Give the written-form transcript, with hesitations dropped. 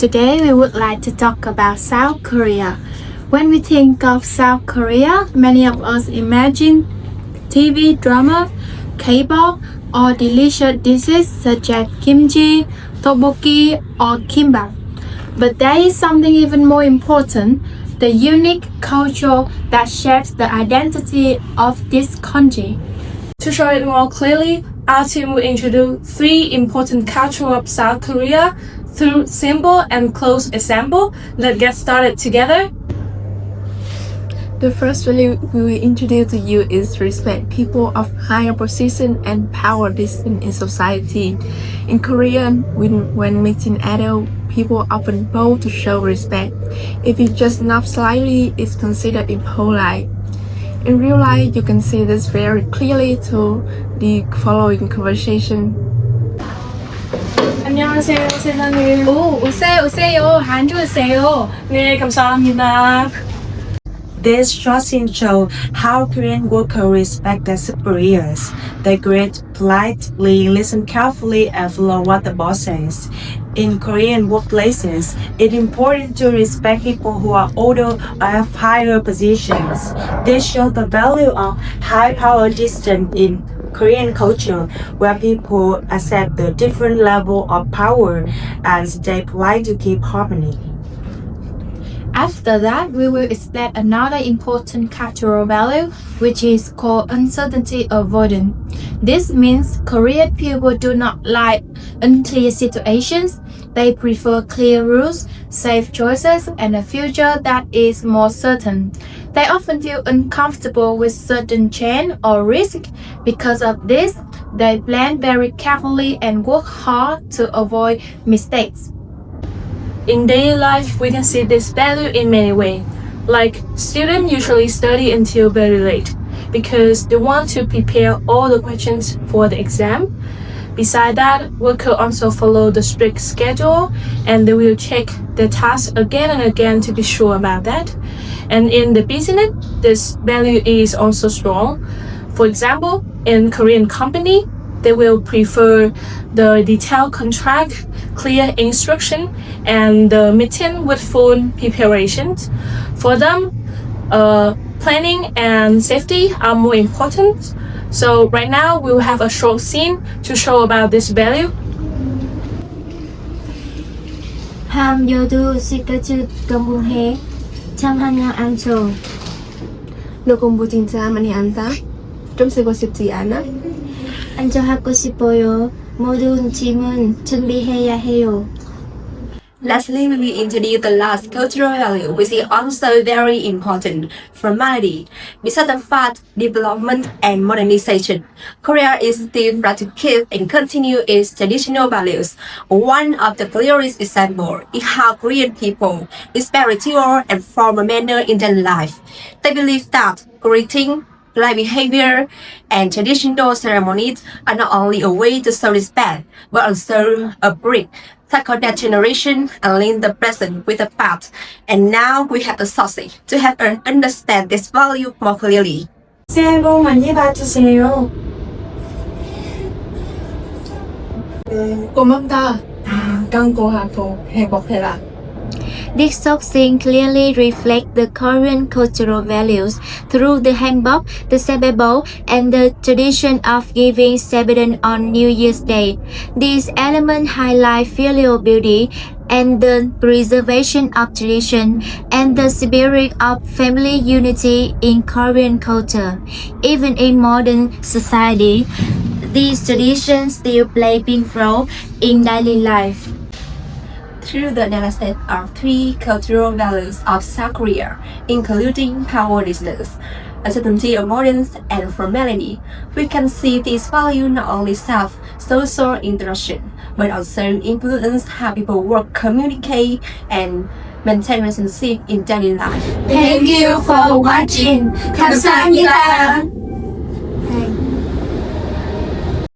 Today we would like to talk about South Korea. When we think of South Korea, many of us imagine TV drama, K-pop, or delicious dishes such as kimchi, tteokbokki, or kimbap. But there is something even more important, the unique culture that shapes the identity of this country. To show it more clearly, our team will introduce three important cultures of South Korea through simple and close example. Let's get started together. The first value we will introduce to you is respect people of higher position and power position in society. In Korean, when meeting adult, people often bow to show respect. If you just nod slightly, it's considered impolite. In real life, you can see this very clearly to the following conversation. 안녕하세요, 세상님. 오세요. 앉으세요. 네, 감사합니다. This short scene shows how Korean workers respect their superiors. They greet politely, listen carefully, and follow what the boss says. In Korean workplaces, it's important to respect people who are older or have higher positions. This shows the value of high power distance in Korean culture, where people accept the different level of power and stay polite to keep harmony. After that, we will explain another important cultural value, which is called uncertainty avoidance. This means Korean people do not like unclear situations. They prefer clear rules, safe choices, and a future that is more certain. They often feel uncomfortable with certain change or risk. Because of this, they plan very carefully and work hard to avoid mistakes. In daily life, we can see this value in many ways. Like, students usually study until very late because they want to prepare all the questions for the exam. Besides that, workers also follow the strict schedule and they will check their tasks again and again to be sure about that. And in the business, this value is also strong. For example, in Korean company, they will prefer the detailed contract, clear instruction, and the meeting with full preparations. For them, planning and safety are more important. So right now, we'll have a short scene to show about this value. 밤 12시까지 공부해. 잠하냐 안 줘. 너 공부 진짜 많이 한다? 좀 쓰고 싶지 않아? 앉아 하고 싶어요. 모든 질문 준비해야 해요. Lastly, we will introduce the last cultural value, which is also very important, formality. Besides the fact, development and modernization, Korea is still trying to keep and continue its traditional values. One of the clearest examples is how Korean people respect ritual and formal manner in their life. They believe that greeting, polite behavior, and traditional ceremonies are not only a way to show respect, but also a bridge that connect generation and link the present with the past. And now we have the sources to help us understand this value more clearly. 새해 복 많이 받으세요. 고맙다. 강고하고 행복해라. This short scene clearly reflects the Korean cultural values through the hanbok, the sabebol, and the tradition of giving sabedon on New Year's Day. These elements highlight filial beauty and the preservation of tradition and the spirit of family unity in Korean culture. Even in modern society, these traditions still play a big role in daily life. Through the analysis of three cultural values of South Korea, including power distance, uncertainty avoidance, and formality, we can see these values not only serve social interaction, but also influence how people work, communicate, and maintain relationships in daily life. Thank you for watching. 감사합니다.